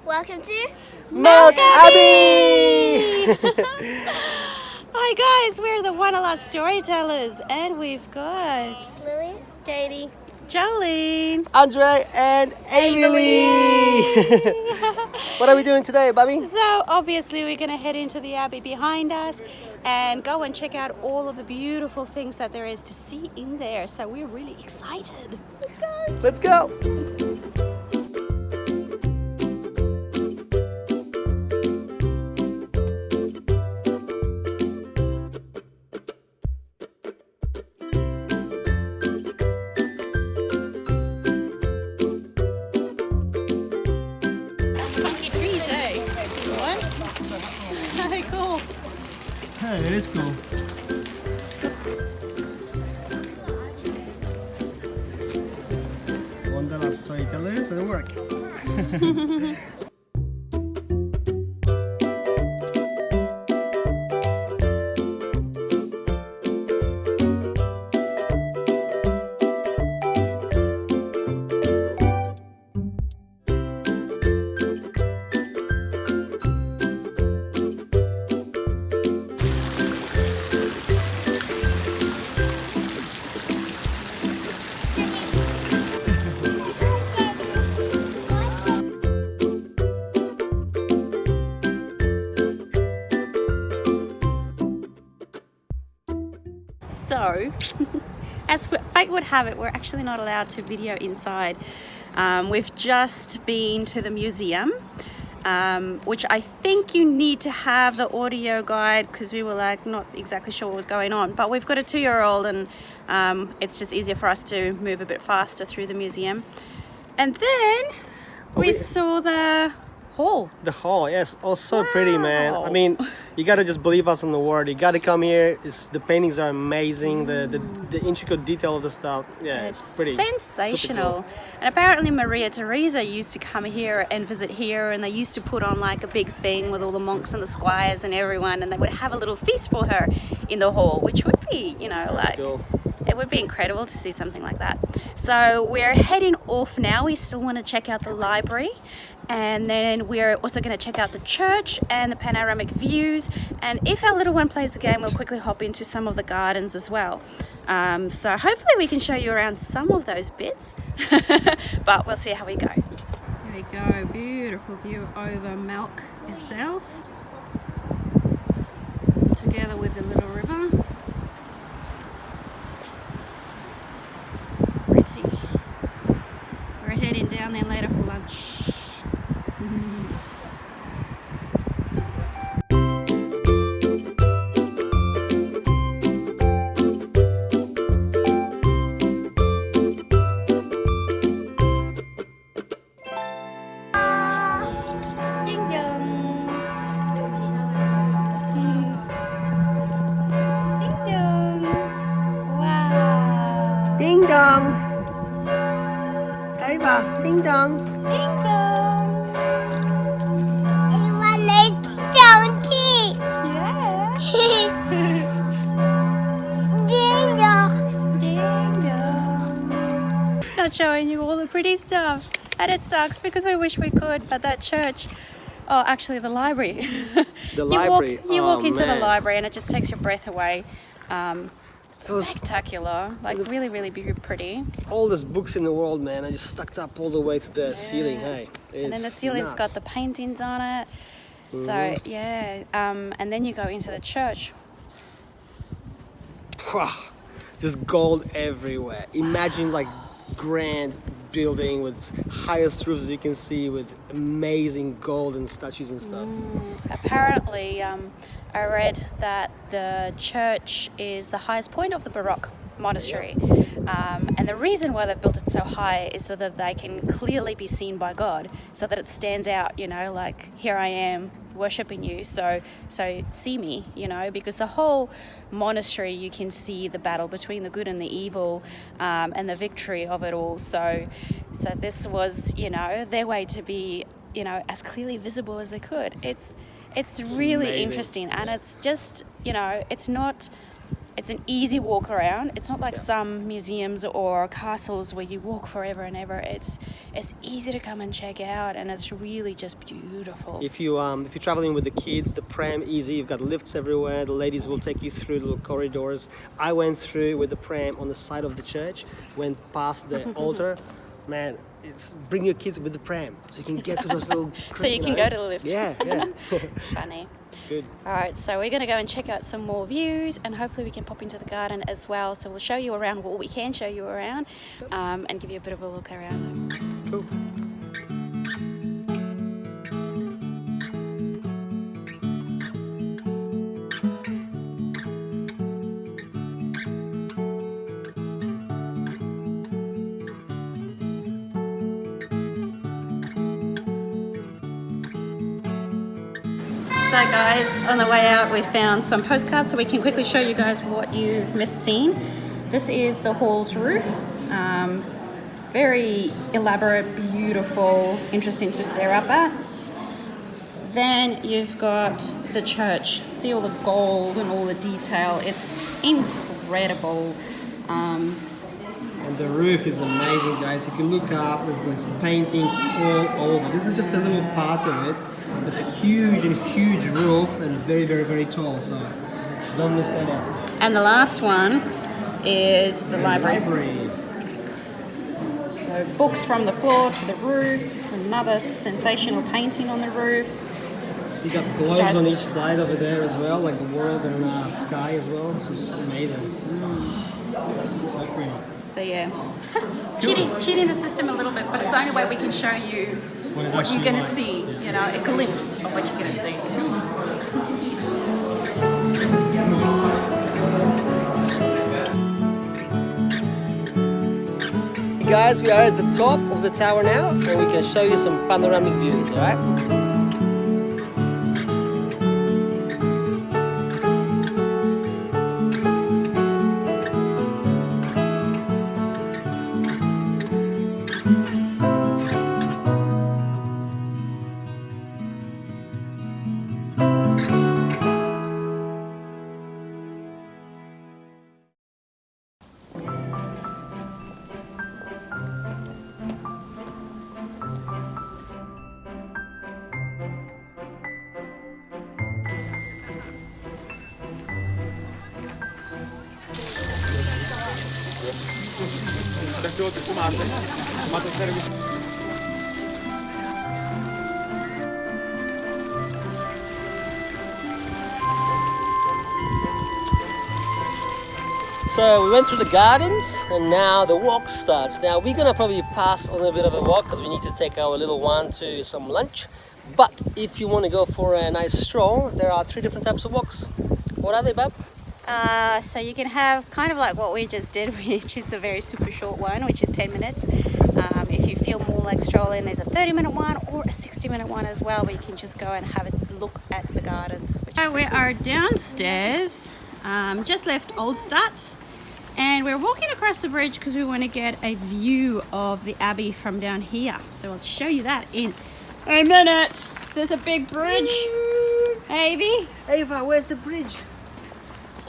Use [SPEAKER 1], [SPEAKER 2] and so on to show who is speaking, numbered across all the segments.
[SPEAKER 1] Welcome to
[SPEAKER 2] Melk Abbey!
[SPEAKER 3] Hi guys, we're the One Storytellers and we've got
[SPEAKER 1] Lily,
[SPEAKER 3] Katie, Jolene,
[SPEAKER 2] Andre and Emily! What are we doing today, Bobby?
[SPEAKER 3] So obviously we're going to head into the Abbey behind us and go and check out all of the beautiful things that there is to see in there. So we're really excited. Let's go!
[SPEAKER 2] Let's go!
[SPEAKER 3] Cool.
[SPEAKER 2] Hey, it is cool. Wonderland storytellers at work.
[SPEAKER 3] So, as fate would have it, we're actually not allowed to video inside. We've just been to the museum, which I think you need to have the audio guide because we were like not exactly sure what was going on. But we've got a 2-year-old and it's just easier for us to move a bit faster through the museum. And then we saw the hall.
[SPEAKER 2] The hall, yes, oh so pretty, man.
[SPEAKER 3] Wow.
[SPEAKER 2] I mean, you gotta just believe us on the word. You gotta come here. The paintings are amazing. The intricate detail of the stuff. Yeah, it's pretty
[SPEAKER 3] sensational.
[SPEAKER 2] Super cool.
[SPEAKER 3] And apparently Maria Theresa used to come here and visit here, and they used to put on like a big thing with all the monks and the squires and everyone, and they would have a little feast for her in the hall, which would be, you know,
[SPEAKER 2] That's
[SPEAKER 3] like
[SPEAKER 2] cool.
[SPEAKER 3] It would be incredible to see something like that. So we're heading off now. We still want to check out the library, and then we're also going to check out the church and the panoramic views. And if our little one plays the game, we'll quickly hop into some of the gardens as well. So hopefully we can show you around some of those bits, but we'll see how we go. Here we go, beautiful view over Melk itself, together with the little river. Pretty. We're heading down there later for lunch. Ding dong. Ding dong. Wow.
[SPEAKER 2] Ding dong. Hey, ba. Ding dong.
[SPEAKER 3] Ding dong.
[SPEAKER 1] everyone likes donkey.
[SPEAKER 3] Yeah.
[SPEAKER 1] Ding dong.
[SPEAKER 3] Ding dong. Not showing you all the pretty stuff. And it sucks because we wish we could, but that church, oh, actually the library.
[SPEAKER 2] Library.
[SPEAKER 3] You walk into the
[SPEAKER 2] Man.
[SPEAKER 3] library and it just takes your breath away. Spectacular, like really, really pretty.
[SPEAKER 2] All these books in the world, man, are just stuck up all the way to the ceiling. Hey,
[SPEAKER 3] And then the ceiling's got the paintings on it. So yeah, and then you go into the church.
[SPEAKER 2] Just gold everywhere. Imagine like grand building with highest roofs you can see, with amazing golden statues and stuff.
[SPEAKER 3] Apparently, I read that the church is the highest point of the Baroque monastery. And the reason why they've built it so high is so that they can clearly be seen by God, so that it stands out, you know, like here I am worshipping you, so see me, you know, because the whole monastery you can see the battle between the good and the evil, and the victory of it all. So this was, you know, their way to be, you know, as clearly visible as they could. It's really
[SPEAKER 2] amazing.
[SPEAKER 3] interesting, and it's just, you know, it's not It's an easy walk around. It's not like some museums or castles where you walk forever and ever. It's easy to come and check out, and it's really just beautiful.
[SPEAKER 2] If you're traveling with the kids, the pram easy. You've got lifts everywhere. The ladies will take you through the little corridors. I went through with the pram on the side of the church, went past the altar. Man, it's bring your kids with the pram so you can get to those little.
[SPEAKER 3] So you can go to the lifts.
[SPEAKER 2] Yeah.
[SPEAKER 3] Funny.
[SPEAKER 2] Good.
[SPEAKER 3] All right, so we're going to go and check out some more views, and hopefully we can pop into the garden as well. So we'll show you around what we can show you around, and give you a bit of a look around.
[SPEAKER 2] Cool.
[SPEAKER 3] So guys, on the way out we found some postcards so we can quickly show you guys what you've missed seeing. This is the hall's roof. Very elaborate, beautiful, interesting to stare up at. Then you've got the church. See all the gold and all the detail. It's incredible.
[SPEAKER 2] And the roof is amazing, guys. If you look up, there's paintings all over. This is just a little part of it. It's huge roof and very, very, very tall. So don't miss that out.
[SPEAKER 3] And the last one is the library. So books from the floor to the roof. Another sensational painting on the roof.
[SPEAKER 2] You got globes on each side over there as well, like the world and sky as well. This is amazing. So pretty.
[SPEAKER 3] So yeah, cheating the system a little bit, but it's the only way we can show you what you're going to see, you know, a glimpse of what you're going to see.
[SPEAKER 2] Guys, we are at the top of the tower now, and we can show you some panoramic views, alright? So we went through the gardens and now the walk starts. Now we're gonna probably pass on a bit of a walk because we need to take our little one to some lunch. But if you want to go for a nice stroll, there are 3 different types of walks. What are they, Bab?
[SPEAKER 3] So you can have kind of like what we just did, which is the very super short one, which is 10 minutes. If you feel more like strolling, there's a 30-minute one or a 60-minute one as well, where you can just go and have a look at the gardens. So we are downstairs, just left Old Stadt, and we're walking across the bridge because we want to get a view of the Abbey from down here. So I'll show you that in a minute. So there's a big bridge. Avie?
[SPEAKER 2] Ava, where's the bridge?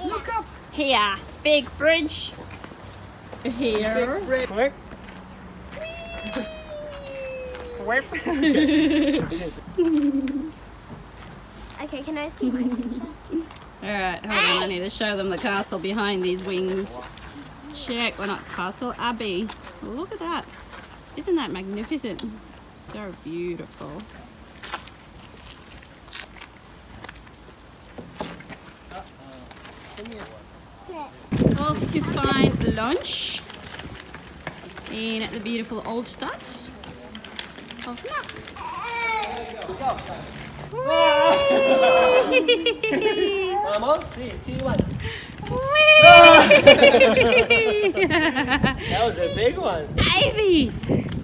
[SPEAKER 2] Look up.
[SPEAKER 3] Here, big bridge. Here.
[SPEAKER 2] Big bridge.
[SPEAKER 1] Okay, can I see my picture?
[SPEAKER 3] Alright, hold on, I need to show them the castle behind these wings. Check, well, not castle, Abbey. Look at that. Isn't that magnificent? So beautiful. Off to find lunch in the beautiful Old Stadt of Melk.
[SPEAKER 2] Mama, 3, 2, 1. That was a big one.
[SPEAKER 3] Ivy,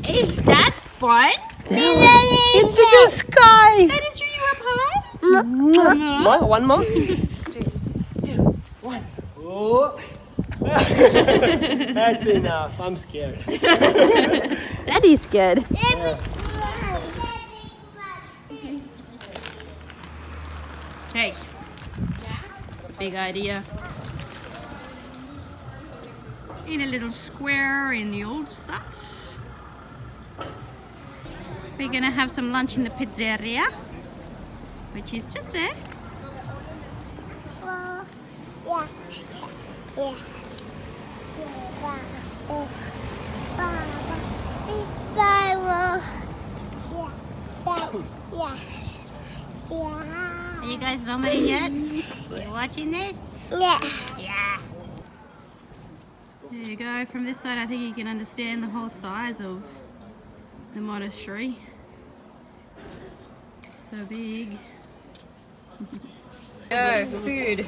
[SPEAKER 3] is that fun?
[SPEAKER 2] It's in the sky.
[SPEAKER 3] That is you up high?
[SPEAKER 2] More, one more. 3, 2, 1. Oh. That's enough. I'm scared.
[SPEAKER 3] Daddy's scared. Hey, big idea. in a little square in the old Stadt. We're gonna have some lunch in the pizzeria, which is just there.
[SPEAKER 1] Well, yeah. Yes. Yes. Yeah.
[SPEAKER 3] Are you guys vomiting yet? You watching this?
[SPEAKER 1] Yeah.
[SPEAKER 3] Yeah. There you go. From this side, I think you can understand the whole size of the monastery. It's so big. Food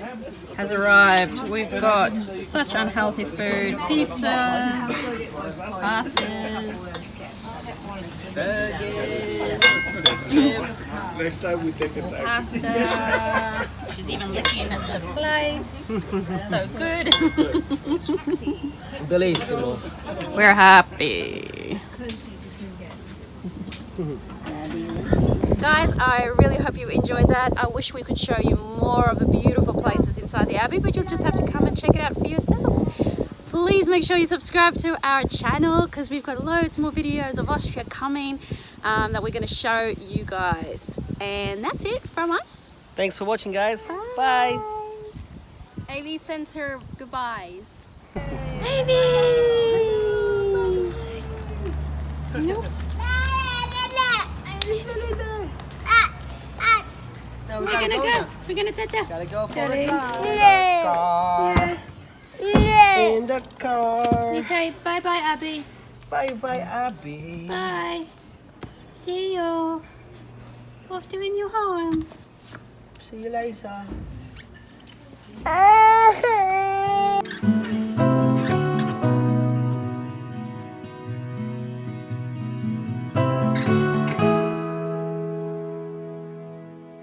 [SPEAKER 3] has arrived. We've got such unhealthy food. Pizzas, pastas, burgers, chips,
[SPEAKER 2] Next time we take it back.
[SPEAKER 3] pasta. She's even licking at the plates. So good.
[SPEAKER 2] Bellissimo.
[SPEAKER 3] We're happy. Guys, I really hope you enjoyed that. I wish we could show you more of the beautiful places inside the Abbey, but you'll just have to come and check it out for yourself. Please make sure you subscribe to our channel because we've got loads more videos of Austria coming that we're going to show you guys. And that's it from us.
[SPEAKER 2] Thanks for watching, guys. Bye.
[SPEAKER 1] Ivy sends her goodbyes.
[SPEAKER 3] Baby! No. We're gonna go. We're gonna tata.
[SPEAKER 2] Gotta go for the
[SPEAKER 1] Yes.
[SPEAKER 2] In the car.
[SPEAKER 3] You say bye bye, Abby.
[SPEAKER 2] Bye bye, Abby.
[SPEAKER 3] Bye. See you. Off to a new home.
[SPEAKER 2] See you later.